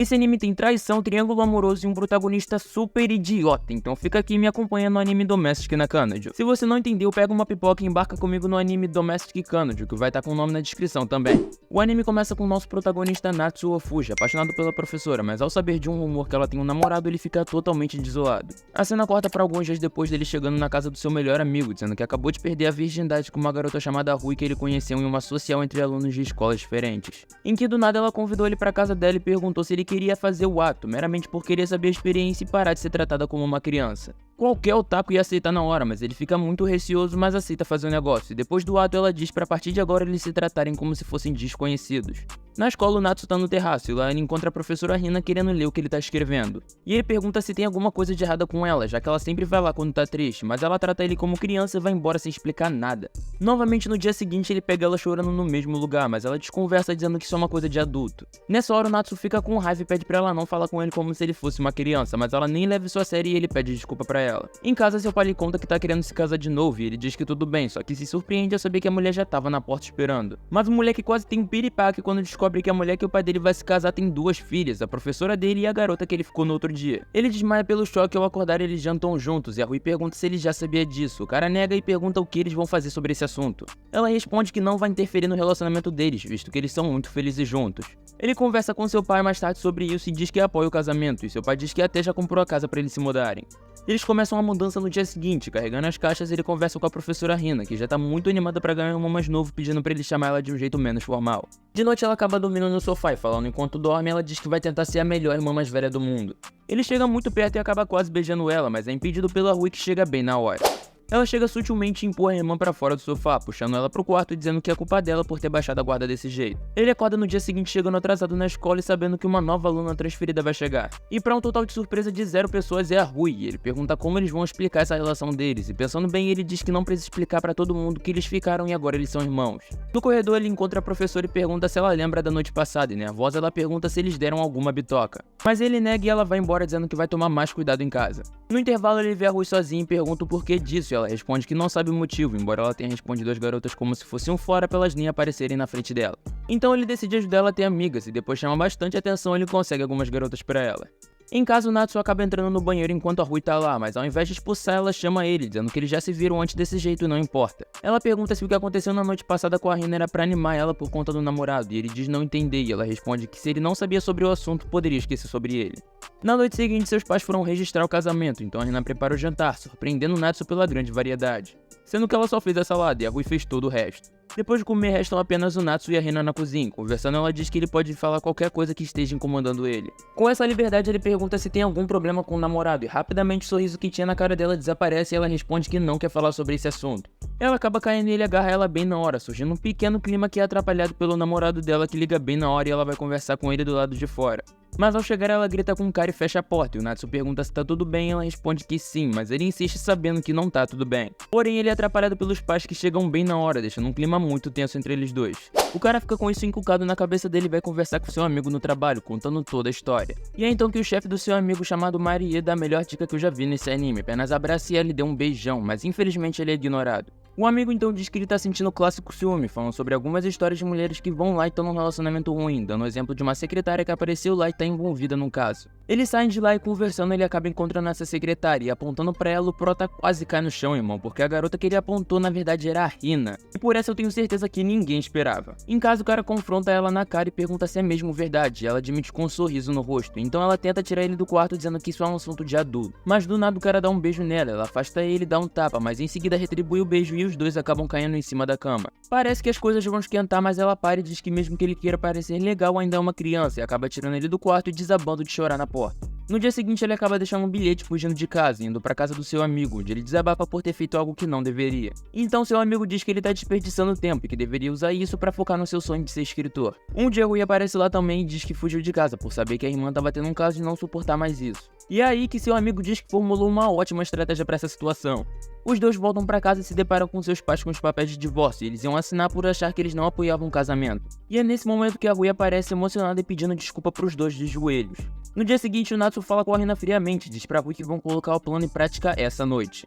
Esse anime tem traição, triângulo amoroso e um protagonista super idiota, então fica aqui e me acompanha no anime Domestic na Kanojo. Se você não entendeu, pega uma pipoca e embarca comigo no anime Domestic Kanojo, que vai estar com o nome na descrição também. O anime começa com o nosso protagonista Natsuo Fuji, apaixonado pela professora, mas ao saber de um rumor que ela tem um namorado, ele fica totalmente desolado. A cena corta para alguns dias depois dele chegando na casa do seu melhor amigo, dizendo que acabou de perder a virgindade com uma garota chamada Rui que ele conheceu em uma social entre alunos de escolas diferentes. Em que do nada ela convidou ele para casa dela e perguntou se ele queria fazer o ato, meramente por querer saber a experiência e parar de ser tratada como uma criança. Qualquer otaku ia aceitar na hora, mas ele fica muito receoso, mas aceita fazer o negócio, e depois do ato ela diz pra partir de agora eles se tratarem como se fossem desconhecidos. Na escola o Natsu tá no terraço e lá ele encontra a professora Hina querendo ler o que ele tá escrevendo. E ele pergunta se tem alguma coisa de errada com ela, já que ela sempre vai lá quando tá triste, mas ela trata ele como criança e vai embora sem explicar nada. Novamente no dia seguinte ele pega ela chorando no mesmo lugar, mas ela desconversa dizendo que isso é uma coisa de adulto. Nessa hora o Natsu fica com raiva e pede pra ela não falar com ele como se ele fosse uma criança, mas ela nem leva isso a sério e ele pede desculpa pra ela. Em casa seu pai lhe conta que tá querendo se casar de novo e ele diz que tudo bem, só que se surpreende ao saber que a mulher já tava na porta esperando. Mas o moleque quase tem um piripaque quando descobre que a mulher que o pai dele vai se casar tem duas filhas, a professora dele e a garota que ele ficou no outro dia. Ele desmaia pelo choque e ao acordar eles jantam juntos e a Rui pergunta se ele já sabia disso. O cara nega e pergunta o que eles vão fazer sobre esse assunto. Ela responde que não vai interferir no relacionamento deles, visto que eles são muito felizes juntos. Ele conversa com seu pai mais tarde sobre isso e diz que apoia o casamento, e seu pai diz que até já comprou a casa para eles se mudarem. Eles começam a mudança no dia seguinte, carregando as caixas ele conversa com a professora Hina, que já tá muito animada pra ganhar um irmão mais novo, pedindo pra ele chamar ela de um jeito menos formal. De noite ela acaba dormindo no sofá e falando enquanto dorme ela diz que vai tentar ser a melhor irmã mais velha do mundo. Ele chega muito perto e acaba quase beijando ela, mas é impedido pela Rui que chega bem na hora. Ela chega sutilmente e empurra a irmã pra fora do sofá, puxando ela pro quarto e dizendo que é culpa dela por ter baixado a guarda desse jeito. Ele acorda no dia seguinte chegando atrasado na escola e sabendo que uma nova aluna transferida vai chegar. E pra um total de surpresa de 0 pessoas é a Rui, e ele pergunta como eles vão explicar essa relação deles, e pensando bem ele diz que não precisa explicar pra todo mundo que eles ficaram e agora eles são irmãos. No corredor ele encontra a professora e pergunta se ela lembra da noite passada, e nervosa ela pergunta se eles deram alguma bitoca. Mas ele nega e ela vai embora dizendo que vai tomar mais cuidado em casa. No intervalo ele vê a Rui sozinha e pergunta o porquê disso, e ela responde que não sabe o motivo, embora ela tenha respondido às garotas como se fosse um fora pra elas nem aparecerem na frente dela. Então ele decide ajudar ela a ter amigas, e depois chama bastante atenção e ele consegue algumas garotas pra ela. Em casa o Natsu acaba entrando no banheiro enquanto a Rui tá lá, mas ao invés de expulsar ela chama ele, dizendo que eles já se viram antes desse jeito e não importa. Ela pergunta se o que aconteceu na noite passada com a Hina era pra animar ela por conta do namorado, e ele diz não entender, e ela responde que se ele não sabia sobre o assunto, poderia esquecer sobre ele. Na noite seguinte seus pais foram registrar o casamento, então a Hina prepara o jantar, surpreendendo o Natsu pela grande variedade. Sendo que ela só fez a salada e a Rui fez todo o resto. Depois de comer restam apenas o Natsu e a Hina na cozinha. Conversando ela diz que ele pode falar qualquer coisa que esteja incomodando ele. Com essa liberdade ele pergunta se tem algum problema com o namorado e rapidamente o sorriso que tinha na cara dela desaparece e ela responde que não quer falar sobre esse assunto. Ela acaba caindo e ele agarra ela bem na hora, surgindo um pequeno clima que é atrapalhado pelo namorado dela que liga bem na hora e ela vai conversar com ele do lado de fora. Mas ao chegar ela grita com o cara e fecha a porta, e o Natsu pergunta se tá tudo bem e ela responde que sim, mas ele insiste sabendo que não tá tudo bem. Porém ele é atrapalhado pelos pais que chegam bem na hora, deixando um clima muito tenso entre eles dois. O cara fica com isso encucado na cabeça dele e vai conversar com seu amigo no trabalho, contando toda a história. E é então que o chefe do seu amigo chamado Marie dá a melhor dica que eu já vi nesse anime, apenas abraça ela e dê um beijão, mas infelizmente ele é ignorado. O amigo então diz que ele tá sentindo o clássico ciúme, falando sobre algumas histórias de mulheres que vão lá e estão num relacionamento ruim, dando o exemplo de uma secretária que apareceu lá e tá envolvida num caso. Eles saem de lá e conversando ele acaba encontrando essa secretária e apontando pra ela o prota quase cai no chão, irmão, porque a garota que ele apontou na verdade era a Hina. E por essa eu tenho certeza que ninguém esperava. Em casa o cara confronta ela na cara e pergunta se é mesmo verdade, e ela admite com um sorriso no rosto, então ela tenta tirar ele do quarto dizendo que isso é um assunto de adulto. Mas do nada o cara dá um beijo nela, ela afasta ele e dá um tapa, mas em seguida retribui o beijo e os dois acabam caindo em cima da cama. Parece que as coisas vão esquentar, mas ela para e diz que mesmo que ele queira parecer legal ainda é uma criança e acaba tirando ele do quarto e desabando de chorar na porta. No dia seguinte ele acaba deixando um bilhete fugindo de casa, indo pra casa do seu amigo, onde ele desabafa por ter feito algo que não deveria. Então seu amigo diz que ele tá desperdiçando tempo e que deveria usar isso pra focar no seu sonho de ser escritor. Um dia Rui aparece lá também e diz que fugiu de casa por saber que a irmã tava tendo um caso de não suportar mais isso. E é aí que seu amigo diz que formulou uma ótima estratégia pra essa situação. Os dois voltam pra casa e se deparam com seus pais com os papéis de divórcio, e eles iam assinar por achar que eles não apoiavam o casamento. E é nesse momento que a Rui aparece emocionada e pedindo desculpa pros dois de joelhos. No dia seguinte o Natsu fala com a Hina friamente e diz pra Rui que vão colocar o plano em prática essa noite.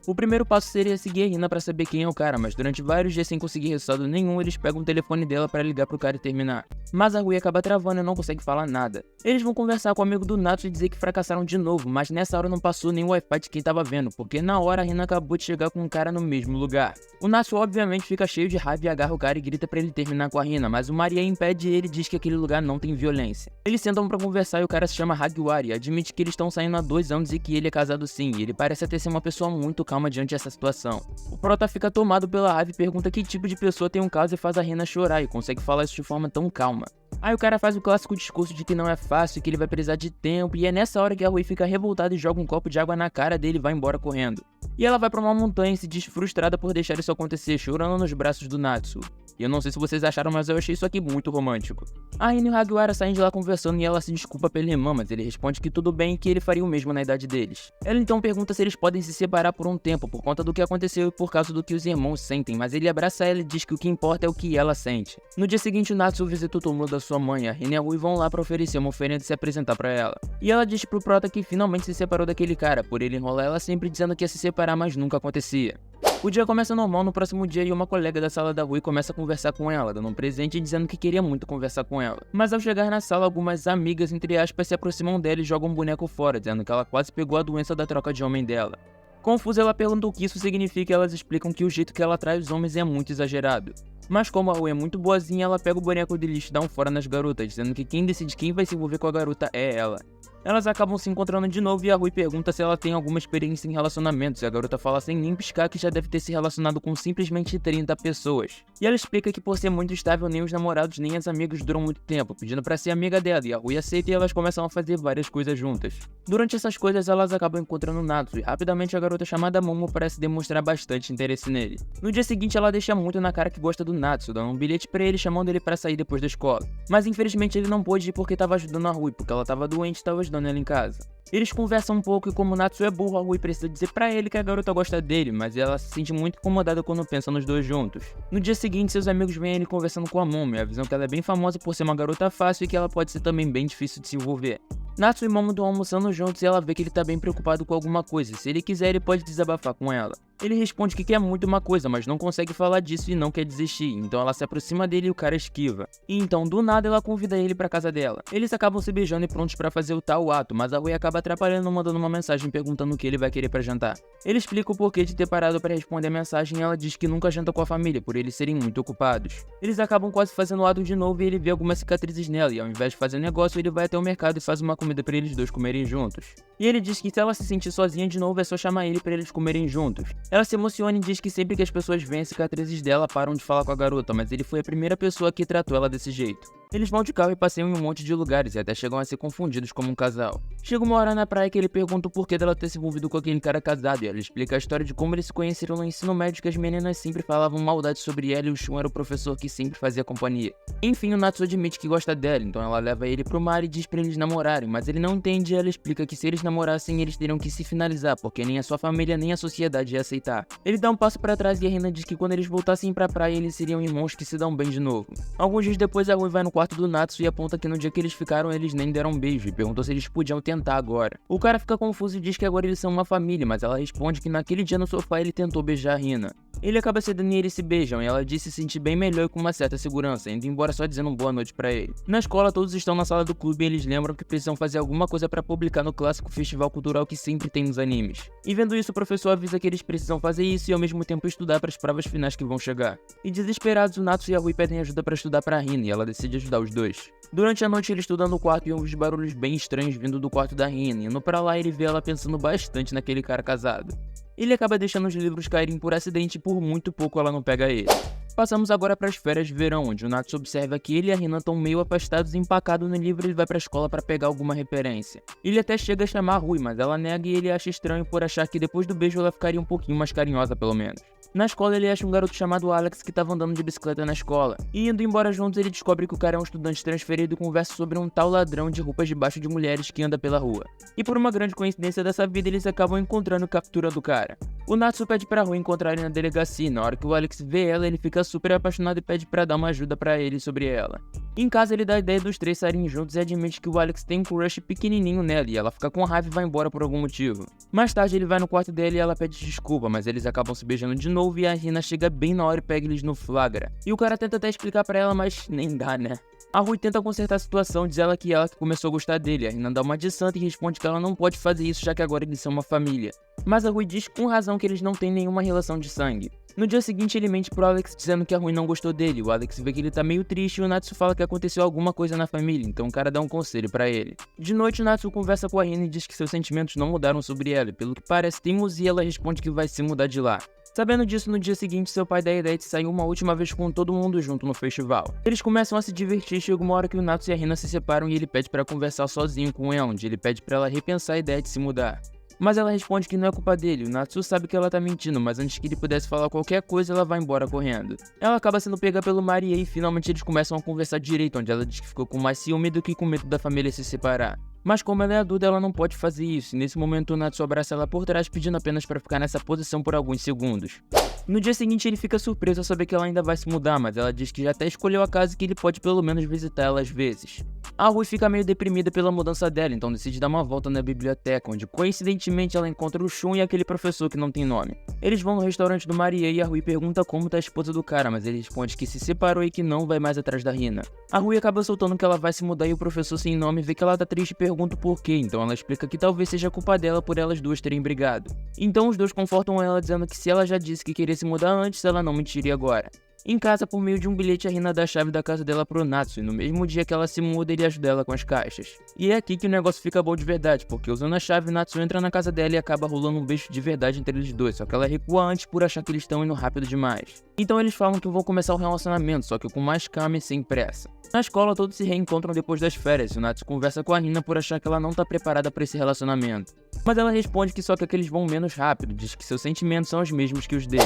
O primeiro passo seria seguir a Hina pra saber quem é o cara, mas durante vários dias sem conseguir resultado nenhum, eles pegam o telefone dela pra ligar pro cara e terminar. Mas a Rui acaba travando e não consegue falar nada. Eles vão conversar com o amigo do Natsu e dizer que fracassaram de novo, mas nessa hora não passou nem o Wi-Fi de quem tava vendo, porque na hora a Hina acabou de chegar com um cara no mesmo lugar. O Natsu obviamente fica cheio de raiva e agarra o cara e grita pra ele terminar com a Hina, mas o Maria impede ele e diz que aquele lugar não tem violência. Eles sentam pra conversar e o cara se chama Hagiwari e admite que eles estão saindo há 2 anos e que ele é casado sim, e ele parece até ser uma pessoa muito calma diante dessa situação. O Prota fica tomado pela raiva e pergunta que tipo de pessoa tem um caso e faz a Hina chorar e consegue falar isso de forma tão calma. Aí o cara faz o clássico discurso de que não é fácil e que ele vai precisar de tempo, e é nessa hora que a Rui fica revoltada e joga um copo de água na cara dele e vai embora correndo. E ela vai pra uma montanha e se diz frustrada por deixar isso acontecer, chorando nos braços do Natsu. E eu não sei se vocês acharam, mas eu achei isso aqui muito romântico. A Hina e o Hagiwara saem de lá conversando e ela se desculpa pela irmã, mas ele responde que tudo bem e que ele faria o mesmo na idade deles. Ela então pergunta se eles podem se separar por um tempo, por conta do que aconteceu e por causa do que os irmãos sentem, mas ele abraça ela e diz que o que importa é o que ela sente. No dia seguinte, o Natsu visita o túmulo da sua mãe, a Hina e a Rui vão lá pra oferecer uma oferenda e se apresentar pra ela. E ela diz pro Prota que finalmente se separou daquele cara, por ele enrolar ela sempre dizendo que ia se separar, mas nunca acontecia. O dia começa normal no próximo dia e uma colega da sala da Rui começa a conversar com ela, dando um presente e dizendo que queria muito conversar com ela. Mas ao chegar na sala, algumas amigas, entre aspas, se aproximam dela e jogam um boneco fora, dizendo que ela quase pegou a doença da troca de homem dela. Confusa, ela pergunta o que isso significa e elas explicam que o jeito que ela atrai os homens é muito exagerado. Mas como a Rui é muito boazinha, ela pega o boneco de lixo e dá um fora nas garotas, dizendo que quem decide quem vai se envolver com a garota é ela. Elas acabam se encontrando de novo e a Rui pergunta se ela tem alguma experiência em relacionamentos, e a garota fala sem nem piscar que já deve ter se relacionado com simplesmente 30 pessoas. E ela explica que por ser muito estável, nem os namorados nem as amigas duram muito tempo, pedindo pra ser amiga dela, e a Rui aceita e elas começam a fazer várias coisas juntas. Durante essas coisas, elas acabam encontrando o Natsu, e rapidamente a garota chamada Momo parece demonstrar bastante interesse nele. No dia seguinte, ela deixa muito na cara que gosta do Natsu, dando um bilhete pra ele chamando ele pra sair depois da escola. Mas infelizmente ele não pôde ir porque tava ajudando a Rui, porque ela tava doente e tava ajudando ela em casa. Eles conversam um pouco e como o Natsu é burro, a Rui precisa dizer pra ele que a garota gosta dele, mas ela se sente muito incomodada quando pensa nos dois juntos. No dia seguinte, seus amigos veem ele conversando com a Momo e avisam que ela é bem famosa por ser uma garota fácil e que ela pode ser também bem difícil de se envolver. Natsu e Momo estão almoçando juntos e ela vê que ele tá bem preocupado com alguma coisa, e se ele quiser ele pode desabafar com ela. Ele responde que quer muito uma coisa, mas não consegue falar disso e não quer desistir, então ela se aproxima dele e o cara esquiva. E então do nada ela convida ele pra casa dela. Eles acabam se beijando e prontos pra fazer o tal ato, mas a Rui acaba atrapalhando mandando uma mensagem perguntando o que ele vai querer pra jantar. Ele explica o porquê de ter parado pra responder a mensagem e ela diz que nunca janta com a família, por eles serem muito ocupados. Eles acabam quase fazendo o ato de novo e ele vê algumas cicatrizes nela, e ao invés de fazer negócio ele vai até o mercado e faz uma comida pra eles dois comerem juntos. E ele diz que se ela se sentir sozinha de novo é só chamar ele pra eles comerem juntos. Ela se emociona e diz que sempre que as pessoas veem as cicatrizes dela param de falar com a garota, mas ele foi a primeira pessoa que tratou ela desse jeito. Eles vão de carro e passeiam em um monte de lugares e até chegam a ser confundidos como um casal. Chega uma hora na praia que ele pergunta o porquê dela ter se envolvido com aquele cara casado e ela explica a história de como eles se conheceram no ensino médio, que as meninas sempre falavam maldade sobre ela e o Shun era o professor que sempre fazia companhia. Enfim, o Natsu admite que gosta dela, então ela leva ele pro mar e diz pra eles namorarem, mas ele não entende e ela explica que se eles namorassem eles teriam que se finalizar, porque nem a sua família nem a sociedade ia aceitar. Ele dá um passo pra trás e a Hina diz que quando eles voltassem pra praia eles seriam irmãos que se dão bem de novo. Alguns dias depois a Rui vai no quarto do Natsu e aponta que no dia que eles ficaram eles nem deram um beijo e perguntou se eles podiam tentar agora. O cara fica confuso e diz que agora eles são uma família, mas ela responde que naquele dia no sofá ele tentou beijar a Hina. Ele acaba cedendo e eles se beijam e ela diz se sentir bem melhor e com uma certa segurança, indo embora só dizendo boa noite pra ele. Na escola todos estão na sala do clube e eles lembram que precisam fazer alguma coisa pra publicar no clássico festival cultural que sempre tem nos animes. E vendo isso o professor avisa que eles precisam fazer isso e ao mesmo tempo estudar para as provas finais que vão chegar. E desesperados o Natsu e a Rui pedem ajuda pra estudar pra Hina e ela decide ajudar os dois. Durante a noite ele estuda no quarto e ouve os barulhos bem estranhos vindo do quarto da Hina, e indo pra lá ele vê ela pensando bastante naquele cara casado. Ele acaba deixando os livros caírem por acidente e por muito pouco ela não pega ele. Passamos agora para as férias de verão, onde o Natsu observa que ele e a Hina estão meio afastados e empacado no livro ele vai pra escola para pegar alguma referência. Ele até chega a chamar a Rui, mas ela nega e ele acha estranho por achar que depois do beijo ela ficaria um pouquinho mais carinhosa pelo menos. Na escola ele acha um garoto chamado Alex que estava andando de bicicleta na escola, e indo embora juntos ele descobre que o cara é um estudante transferido e conversa sobre um tal ladrão de roupas debaixo de mulheres que anda pela rua. E por uma grande coincidência dessa vida eles acabam encontrando a captura do cara. O Natsu pede pra Rui encontrar ele na delegacia, e na hora que o Alex vê ela, ele fica super apaixonado e pede pra dar uma ajuda pra ele sobre ela. Em casa, ele dá a ideia dos três saírem juntos e admite que o Alex tem um crush pequenininho nela, e ela fica com raiva e vai embora por algum motivo. Mais tarde, ele vai no quarto dela e ela pede desculpa, mas eles acabam se beijando de novo e a Rina chega bem na hora e pega eles no flagra. E o cara tenta até explicar pra ela, mas nem dá, né? A Rui tenta consertar a situação, diz ela que começou a gostar dele. A Rina dá uma de santa e responde que ela não pode fazer isso, já que agora eles são uma família. Mas a Rui diz com razão que eles não têm nenhuma relação de sangue. No dia seguinte, ele mente pro Alex dizendo que a Rui não gostou dele. O Alex vê que ele tá meio triste e o Natsu fala que aconteceu alguma coisa na família, então o cara dá um conselho pra ele. De noite, o Natsu conversa com a Rina e diz que seus sentimentos não mudaram sobre ela, e pelo que parece teimosia, ela responde que vai se mudar de lá. Sabendo disso, no dia seguinte, seu pai dá a ideia de sair uma última vez com todo mundo junto no festival. Eles começam a se divertir e chega uma hora que o Natsu e a Rina se separam e ele pede pra conversar sozinho com ela, onde ele pede pra ela repensar a ideia de se mudar. Mas ela responde que não é culpa dele, o Natsu sabe que ela tá mentindo, mas antes que ele pudesse falar qualquer coisa, ela vai embora correndo. Ela acaba sendo pega pelo Marie e finalmente eles começam a conversar direito, onde ela diz que ficou com mais ciúme do que com medo da família se separar. Mas como ela é adulta, ela não pode fazer isso, e nesse momento o Natsu abraça ela por trás pedindo apenas pra ficar nessa posição por alguns segundos. No dia seguinte ele fica surpreso ao saber que ela ainda vai se mudar, mas ela diz que já até escolheu a casa e que ele pode pelo menos visitar ela às vezes. A Rui fica meio deprimida pela mudança dela, então decide dar uma volta na biblioteca, onde coincidentemente ela encontra o Shun e aquele professor que não tem nome. Eles vão no restaurante do Marie e a Rui pergunta como tá a esposa do cara, mas ele responde que se separou e que não vai mais atrás da Rina. A Rui acaba soltando que ela vai se mudar e o professor sem nome vê que ela tá triste e pergunta o porquê, então ela explica que talvez seja culpa dela por elas duas terem brigado. Então os dois confortam ela dizendo que se ela já disse que queria se mudar antes, ela não mentiria agora. Em casa, por meio de um bilhete, a Rina dá a chave da casa dela pro Natsu, e no mesmo dia que ela se muda, ele ajuda ela com as caixas. E é aqui que o negócio fica bom de verdade, porque usando a chave, Natsu entra na casa dela e acaba rolando um beijo de verdade entre eles dois, só que ela recua antes por achar que eles estão indo rápido demais. Então eles falam que vão começar o relacionamento, só que com mais calma e sem pressa. Na escola, todos se reencontram depois das férias, e o Natsu conversa com a Rina por achar que ela não tá preparada para esse relacionamento. Mas ela responde que só quer que eles vão menos rápido, diz que seus sentimentos são os mesmos que os dele.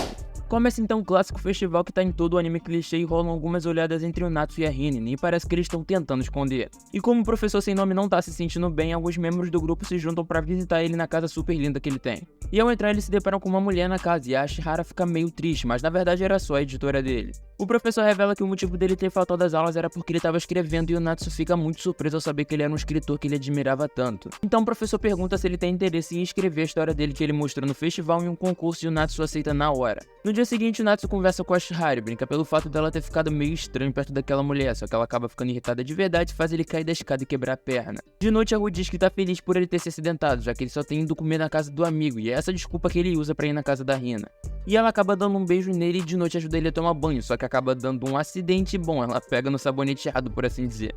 Começa então o clássico festival que tá em todo o anime clichê e rolam algumas olhadas entre o Natsu e a Rina, e nem parece que eles estão tentando esconder. E como o professor sem nome não tá se sentindo bem, alguns membros do grupo se juntam pra visitar ele na casa super linda que ele tem. E ao entrar eles se deparam com uma mulher na casa e a Ashihara fica meio triste, mas na verdade era só a editora dele. O professor revela que o motivo dele ter faltado às aulas era porque ele estava escrevendo e o Natsu fica muito surpreso ao saber que ele era um escritor que ele admirava tanto. Então o professor pergunta se ele tem interesse em escrever a história dele que ele mostrou no festival em um concurso e o Natsu aceita na hora. No dia seguinte o Natsu conversa com a Ashihara e brinca pelo fato dela ter ficado meio estranho perto daquela mulher, só que ela acaba ficando irritada de verdade e faz ele cair da escada e quebrar a perna. De noite a Rui diz que tá feliz por ele ter se acidentado, já que ele só tem ido comer na casa do amigo e é essa desculpa que ele usa pra ir na casa da Rina. E ela acaba dando um beijo nele e de noite ajuda ele a tomar banho, só que acaba dando um acidente bom, ela pega no sabonete errado, por assim dizer.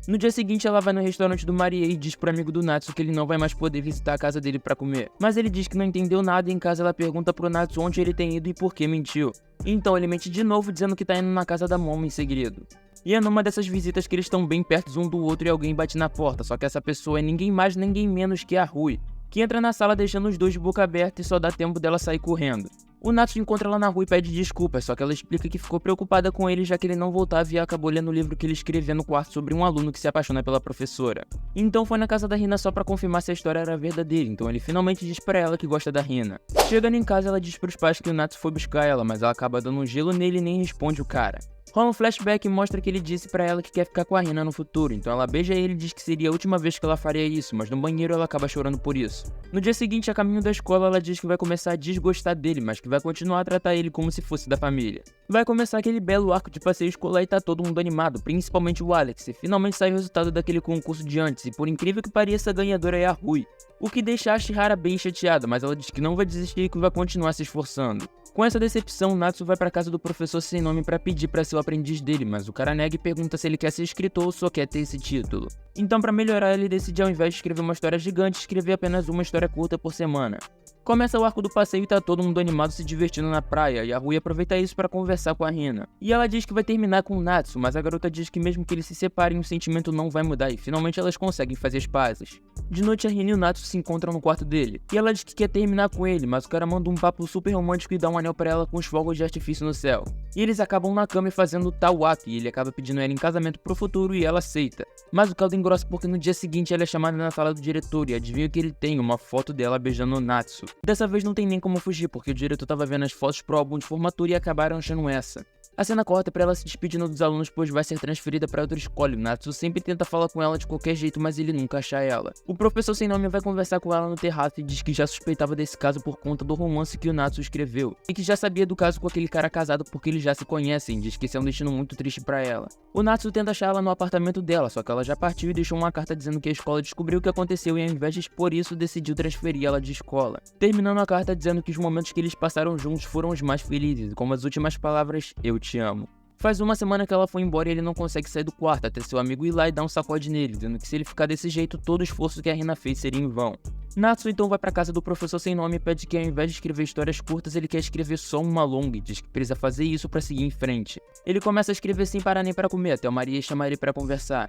No dia seguinte ela vai no restaurante do Marie e diz pro amigo do Natsu que ele não vai mais poder visitar a casa dele pra comer. Mas ele diz que não entendeu nada e em casa ela pergunta pro Natsu onde ele tem ido e por que mentiu. Então ele mente de novo dizendo que tá indo na casa da Momo em segredo. E é numa dessas visitas que eles estão bem perto um do outro e alguém bate na porta, só que essa pessoa é ninguém mais ninguém menos que a Rui, que entra na sala deixando os dois de boca aberta e só dá tempo dela sair correndo. O Natsu encontra ela na rua e pede desculpas, só que ela explica que ficou preocupada com ele já que ele não voltava e acabou lendo o livro que ele escrevia no quarto sobre um aluno que se apaixona pela professora. Então foi na casa da Rina só pra confirmar se a história era verdadeira, então ele finalmente diz pra ela que gosta da Rina. Chegando em casa ela diz pros pais que o Natsu foi buscar ela, mas ela acaba dando um gelo nele e nem responde o cara. Rola um flashback e mostra que ele disse pra ela que quer ficar com a Rina no futuro, então ela beija ele e diz que seria a última vez que ela faria isso, mas no banheiro ela acaba chorando por isso. No dia seguinte, a caminho da escola, ela diz que vai começar a desgostar dele, mas que vai continuar a tratar ele como se fosse da família. Vai começar aquele belo arco de passeio escolar e tá todo mundo animado, principalmente o Alex, e finalmente sai o resultado daquele concurso de antes, e por incrível que pareça, a ganhadora é a Rui. O que deixa a Ashihara bem chateada, mas ela diz que não vai desistir e que vai continuar se esforçando. Com essa decepção, Natsu vai pra casa do professor sem nome pra pedir pra ser o aprendiz dele, mas o cara nega e pergunta se ele quer ser escritor ou só quer ter esse título. Então pra melhorar ele decide ao invés de escrever uma história gigante, escrever apenas uma história curta por semana. Começa o arco do passeio e tá todo mundo animado se divertindo na praia, e a Rui aproveita isso pra conversar com a Rina. E ela diz que vai terminar com o Natsu, mas a garota diz que mesmo que eles se separem, o sentimento não vai mudar e finalmente elas conseguem fazer as pazes. De noite, a Rina e o Natsu se encontram no quarto dele, e ela diz que quer terminar com ele, mas o cara manda um papo super romântico e dá um anel pra ela com os fogos de artifício no céu. E eles acabam na cama e fazendo tal ato, e ele acaba pedindo ela em casamento pro futuro e ela aceita. Mas o caldo engrossa porque no dia seguinte ela é chamada na sala do diretor e adivinha que ele tem uma foto dela beijando o Natsu. Dessa vez não tem nem como fugir, porque o diretor tava vendo as fotos pro álbum de formatura e acabaram achando essa. A cena corta pra ela se despedindo dos alunos, pois vai ser transferida pra outra escola. O Natsu sempre tenta falar com ela de qualquer jeito, mas ele nunca acha ela. O professor sem nome vai conversar com ela no terraço e diz que já suspeitava desse caso por conta do romance que o Natsu escreveu, e que já sabia do caso com aquele cara casado porque eles já se conhecem, diz que esse é um destino muito triste pra ela. O Natsu tenta achar ela no apartamento dela, só que ela já partiu e deixou uma carta dizendo que a escola descobriu o que aconteceu e ao invés de expor isso, decidiu transferir ela de escola. Terminando a carta dizendo que os momentos que eles passaram juntos foram os mais felizes, como as últimas palavras, eu te amo. Faz uma semana que ela foi embora e ele não consegue sair do quarto até seu amigo ir lá e dar um sacode nele, dizendo que se ele ficar desse jeito, todo o esforço que a Rina fez seria em vão. Natsu então vai pra casa do professor sem nome e pede que ao invés de escrever histórias curtas, ele quer escrever só uma longa e diz que precisa fazer isso pra seguir em frente. Ele começa a escrever sem parar nem pra comer, até o Maria chamar ele pra conversar.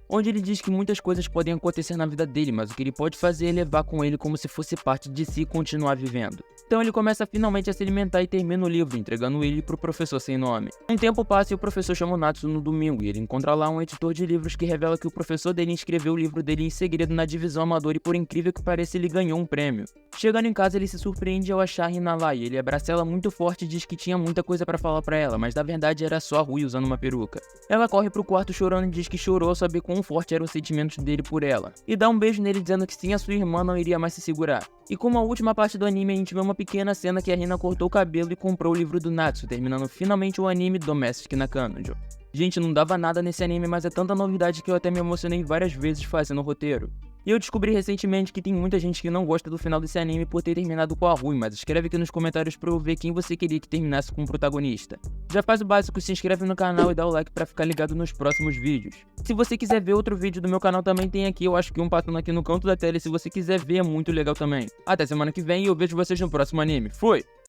Onde ele diz que muitas coisas podem acontecer na vida dele, mas o que ele pode fazer é levar com ele como se fosse parte de si e continuar vivendo. Então ele começa finalmente a se alimentar e termina o livro, entregando ele pro professor sem nome. Um tempo passa e o professor chama o Natsu no domingo, e ele encontra lá um editor de livros que revela que o professor dele escreveu o livro dele em segredo na divisão amadora e por incrível que pareça ele ganhou um prêmio. Chegando em casa ele se surpreende ao achar a Rina lá, e ele abraça ela muito forte e diz que tinha muita coisa pra falar pra ela, mas na verdade era só a Rui usando uma peruca. Ela corre pro quarto chorando e diz que chorou ao saber quão forte eram os sentimentos dele por ela, e dá um beijo nele dizendo que sim, a sua irmã não iria mais se segurar. E como a última parte do anime a gente vê uma pequena cena que a Rina cortou o cabelo e comprou o livro do Natsu, terminando finalmente o anime Domestic Nakanojo. Gente, não dava nada nesse anime, mas é tanta novidade que eu até me emocionei várias vezes fazendo o roteiro. E eu descobri recentemente que tem muita gente que não gosta do final desse anime por ter terminado com a Rui, mas escreve aqui nos comentários pra eu ver quem você queria que terminasse com o protagonista. Já faz o básico, se inscreve no canal e dá o like pra ficar ligado nos próximos vídeos. Se você quiser ver outro vídeo do meu canal também tem aqui, eu acho que um passando aqui no canto da tela e se você quiser ver é muito legal também. Até semana que vem e eu vejo vocês no próximo anime. Fui!